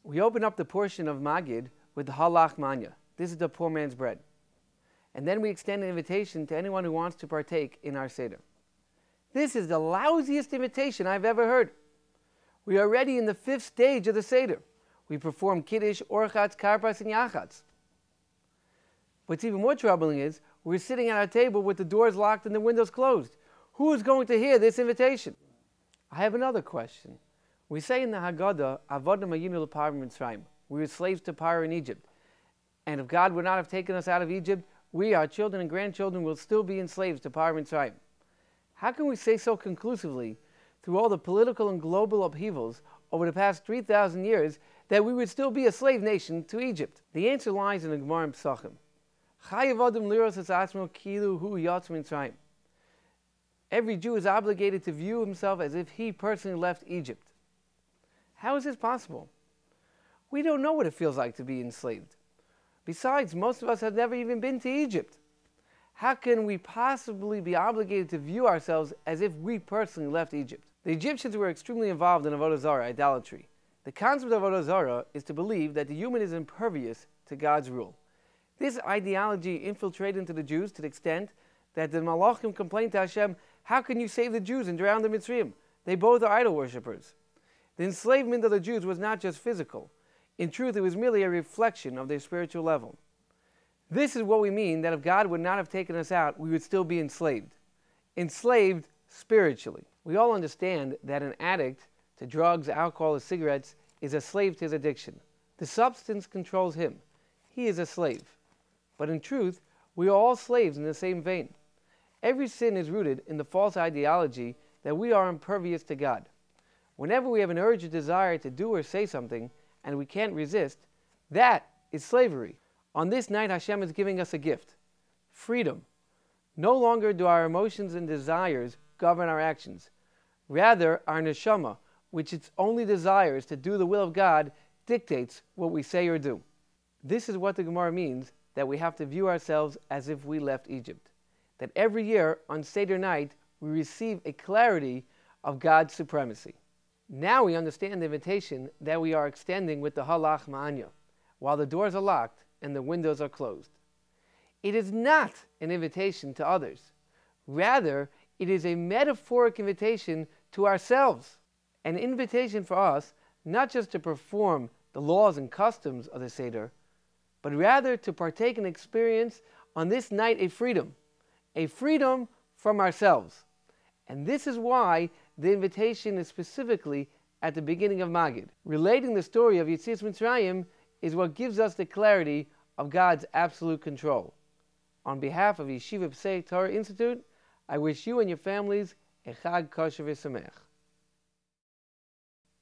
We open up the portion of Magid with the halach manya. This is the poor man's bread. And then we extend an invitation to anyone who wants to partake in our Seder. This is the lousiest invitation I've ever heard. We are already in the 5th stage of the Seder. We perform Kiddush, Orchatz, Karpas, and Yachatz. What's even more troubling is we're sitting at our table with the doors locked and the windows closed. Who is going to hear this invitation? I have another question. We say in the Haggadah, Avodim hayinu l'Paro Mitzrayim. We were slaves to Paro in Egypt. And if God would not have taken us out of Egypt, we, our children and grandchildren, will still be enslaved to Paro Mitzrayim. How can we say so conclusively, through all the political and global upheavals over the past 3,000 years, that we would still be a slave nation to Egypt? The answer lies in the Gemara in Pesachim. Chayav adam liros es atzmo kilu hu yatz mitzrayim. Every Jew is obligated to view himself as if he personally left Egypt. How is this possible? We don't know what it feels like to be enslaved. Besides, most of us have never even been to Egypt. How can we possibly be obligated to view ourselves as if we personally left Egypt? The Egyptians were extremely involved in avodah zarah, idolatry. The concept of avodah zarah is to believe that the human is impervious to God's rule. This ideology infiltrated into the Jews to the extent that the Malachim complained to Hashem, "How can you save the Jews and drown the Mitzrayim? They both are idol worshippers." The enslavement of the Jews was not just physical. In truth, it was merely a reflection of their spiritual level. This is what we mean that if God would not have taken us out, we would still be enslaved. Enslaved spiritually. We all understand that an addict to drugs, alcohol, or cigarettes is a slave to his addiction. The substance controls him. He is a slave. But in truth, we are all slaves in the same vein. Every sin is rooted in the false ideology that we are impervious to God. Whenever we have an urge or desire to do or say something, and we can't resist, that is slavery. On this night, Hashem is giving us a gift, freedom. No longer do our emotions and desires govern our actions. Rather, our neshama, which its only desire is to do the will of God, dictates what we say or do. This is what the Gemara means, that we have to view ourselves as if we left Egypt. That every year, on Seder night, we receive a clarity of God's supremacy. Now we understand the invitation that we are extending with the halach ma'anya, while the doors are locked and the windows are closed. It is not an invitation to others. Rather, it is a metaphoric invitation to ourselves. An invitation for us, not just to perform the laws and customs of the Seder, but rather to partake and experience on this night a freedom from ourselves. And this is why the invitation is specifically at the beginning of Magid. Relating the story of Yetzias Mitzrayim is what gives us the clarity of God's absolute control. On behalf of Yeshiva Pesach Torah Institute, I wish you and your families a Chag Kosher V'Sameach.